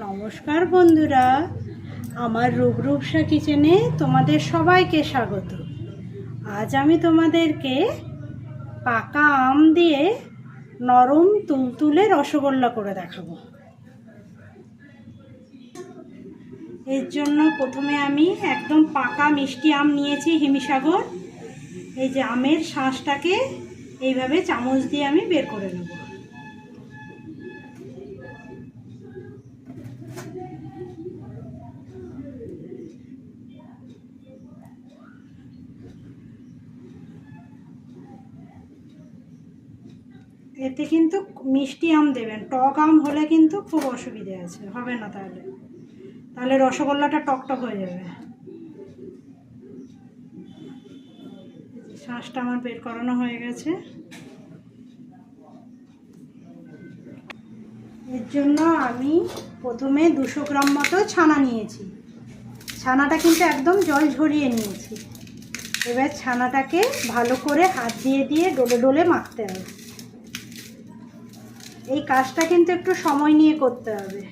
নমস্কার বন্ধুরা, আমার রূপসা কিচেনে তোমাদের সবাইকে স্বাগত। আজ আমি তোমাদেরকে পাকা আম দিয়ে নরম তুলতুলে রসগোল্লা করে দেখাবো। এর জন্য প্রথমে আমি একদম পাকা মিষ্টি আম নিয়েছি, হিমসাগর। এই যে আমের শাঁসটাকে এইভাবে চামচ দিয়ে আমি বের করে নেব। এতে কিন্তু মিষ্টি আম দেবেন, টক আম হলে কিন্তু খুব অসুবিধে আছে, হবে না। তাহলে রসগোল্লাটা টকটক হয়ে যাবে। শাঁসটা আমার বের করানো হয়ে গেছে। এর জন্য আমি প্রথমে 200 গ্রাম মতো ছানা নিয়েছি। ছানাটা কিন্তু একদম জল ঝরিয়ে নিয়েছি। এবার ছানাটাকে ভালো করে হাত দিয়ে দিয়ে ডলে ডলে মাখতে হবে। এই কাজটা কিন্তু একটু সময় নিয়ে করতে হবে,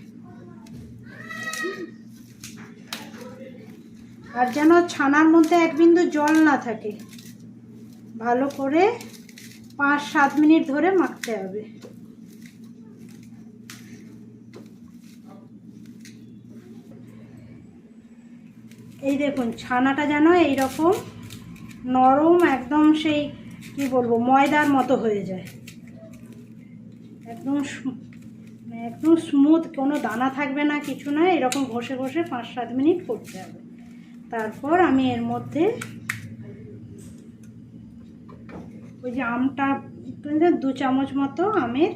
আর যেন ছানার মধ্যে এক বিন্দু জল না থাকে। ভালো করে 5-7 মিনিট ধরে মাখতে হবে। এই দেখুন, ছানাটা যেন এইরকম নরম, একদম সেই কি বলবো, ময়দার মতো হয়ে যায়। একদম স্মুথ, কোনো দানা থাকবে না, কিছু না। এরকম ঘষে ঘষে 5-7 মিনিট করতে হবে। তারপর আমি এর মধ্যে ওই যে আমটা 2 চামচ মতো আমের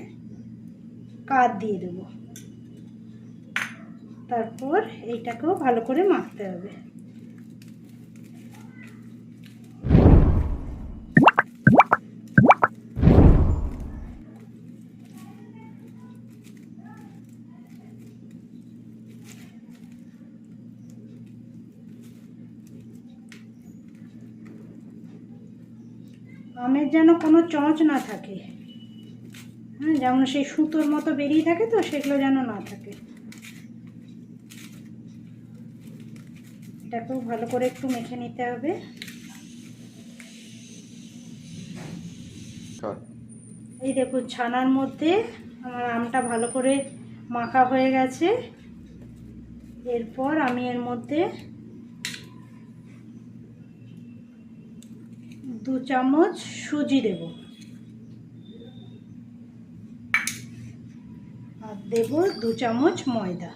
কাঠ দিয়ে দেবো। তারপর এইটাকেও ভালো করে মাখতে হবে। আমের যেন কোনো চঁচ না থাকে, হ্যাঁ, যেমন সেই সুতোর মতো বেরিয়ে থাকে, তো সেগুলো যেন না থাকে। এটাকেও ভালো করে একটু মেখে নিতে হবে। এই দেখুন, ছানার মধ্যে আমার আমটা ভালো করে মাখা হয়ে গেছে। এরপর আমি এর মধ্যে 2 চামচ সুজি দেব, আর দেব 2 চামচ ময়দা।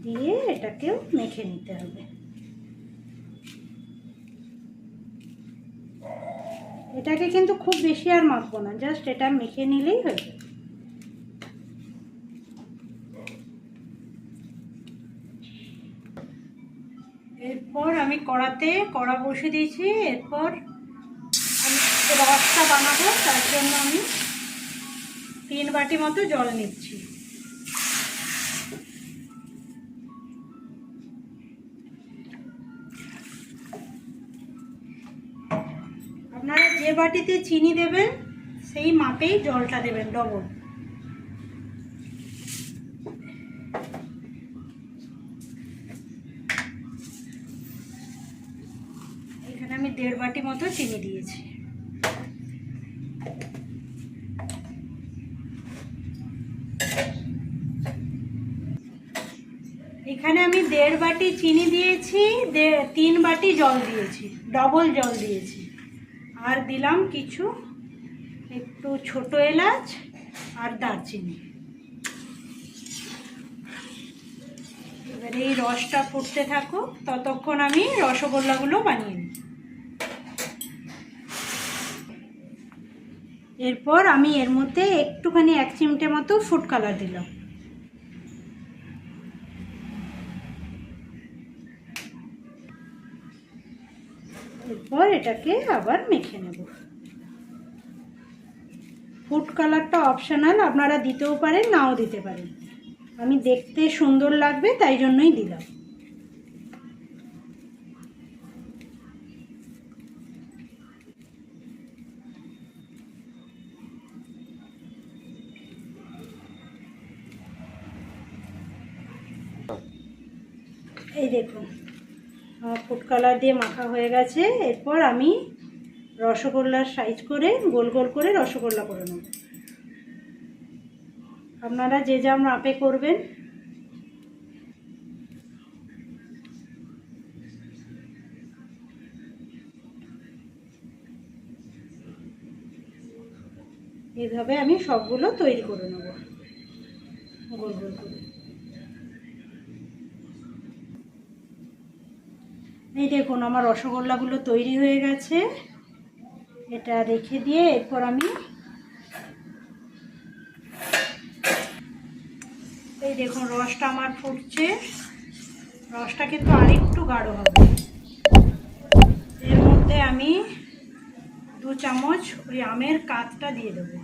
দিয়ে এটাকেও মেখে নিতে হবে। এটাকে কিন্তু খুব বেশি আর মাখবো না, জাস্ট এটা মেখে নিলেই হয়ে যাবে। এরপর আমি কড়া বসিয়ে দিয়েছি। এরপর আমি রসটা বানাবো, তার জন্য আমি 3 বাটি মতো জল নিচ্ছি। আপনারা যে বাটিতে চিনি দেবেন সেই মাপেই জলটা দেবেন, ডবল। এখানে আমি 1.5 বাটি মতো চিনি দিয়েছি। এখানে আমি 1.5 বাটি চিনি দিয়েছি, 3 বাটি জল দিয়েছি, ডবল জল দিয়েছি। আর দিলাম একটু ছোট এলাচ আর দারচিনি। রসটা ফুটতে থাকুক, ততক্ষণ আমি রসগোল্লাগুলো বানিয়ে নিই। এরপর আমি এর মধ্যে একটুখানি 1 চিমটে মতো ফুড কালার দিলাম। এরপর এটাকে আবার মেখে নেব। ফুড কালারটা অপশনাল, আপনারা দিতেও পারেন নাও দিতে পারেন। আমি দেখতে সুন্দর লাগবে তাই জন্যই দিলাম। এই দেখুন আমার ফুড কালার দিয়ে মাখা হয়ে গেছে। এরপর আমি রসগোল্লার সাইজ করে গোল গোল করে রসগোল্লা করে নেব। আপনারা যে যা মাপে করবেন। এইভাবে আমি সবগুলো তৈরি করে নেব গোল গোল করে। এই দেখুন আমার রসগোল্লাগুলো তৈরি হয়ে গেছে। এটা রেখে দিয়ে এরপর আমি এই দেখুন রসটা আমার ফুটছে। রসটা কিন্তু আরেকটু গাঢ় হবে। এর মধ্যে আমি 2 চামচ ওই আমের কাতটা দিয়ে দেবো।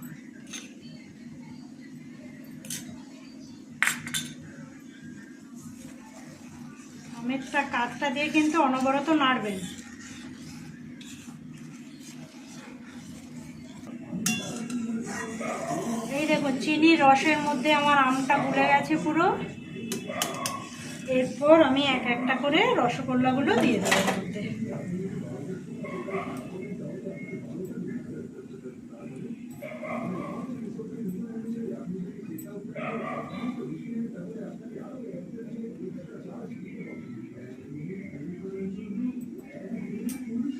আমেরটা কাতটা দিয়ে কিন্তু অনবরত নাড়বেন। এই দেখুন চিনির রসের মধ্যে আমার আমটা গুলে গেছে পুরো। এরপর আমি এক একটা করে রসগোল্লাগুলো দিয়ে দেবো এর মধ্যে।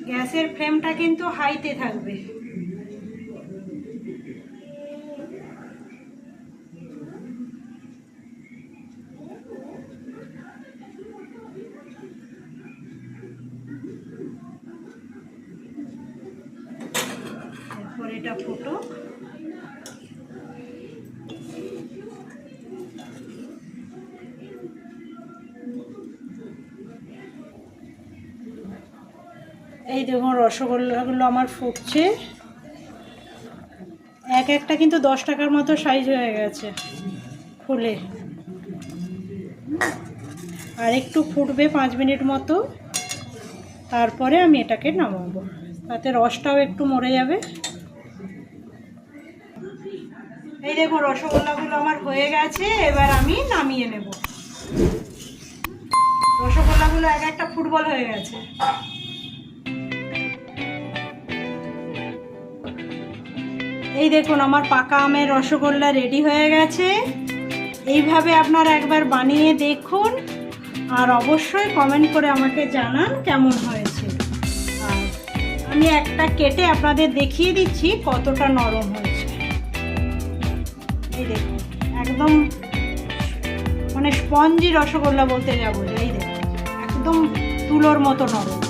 গ্যাসের ফ্লেমটা কিন্তু হাইতে থাকবে। এরপর এটা ফুটো। এই দেখুন রসগোল্লাগুলো আমার ফুটছে। এক একটা কিন্তু 10 টাকার মতো সাইজ হয়ে গেছে ফুলে। আর একটু ফুটবে 5 মিনিট মতো, তারপরে আমি এটাকে নামাবো। তাতে রসটাও একটু মরে যাবে। এই দেখুন রসগোল্লাগুলো আমার হয়ে গেছে। এবার আমি নামিয়ে নেব। রসগোল্লাগুলো এক একটা ফুটবল হয়ে গেছে। এই দেখুন আমার পাকা আমের রসগোল্লা রেডি হয়ে গেছে। এইভাবে আপনারা একবার বানিয়ে দেখুন আর অবশ্যই কমেন্ট করে আমাকে জানান কেমন হয়েছে। আর আমি একটা কেটে আপনাদের দেখিয়ে দিচ্ছি কতটা নরম হয়েছে। এই দেখুন একদম মানে স্পঞ্জি রসগোল্লা বলতে যাবো। এই দেখুন একদম তুলোর মতো নরম।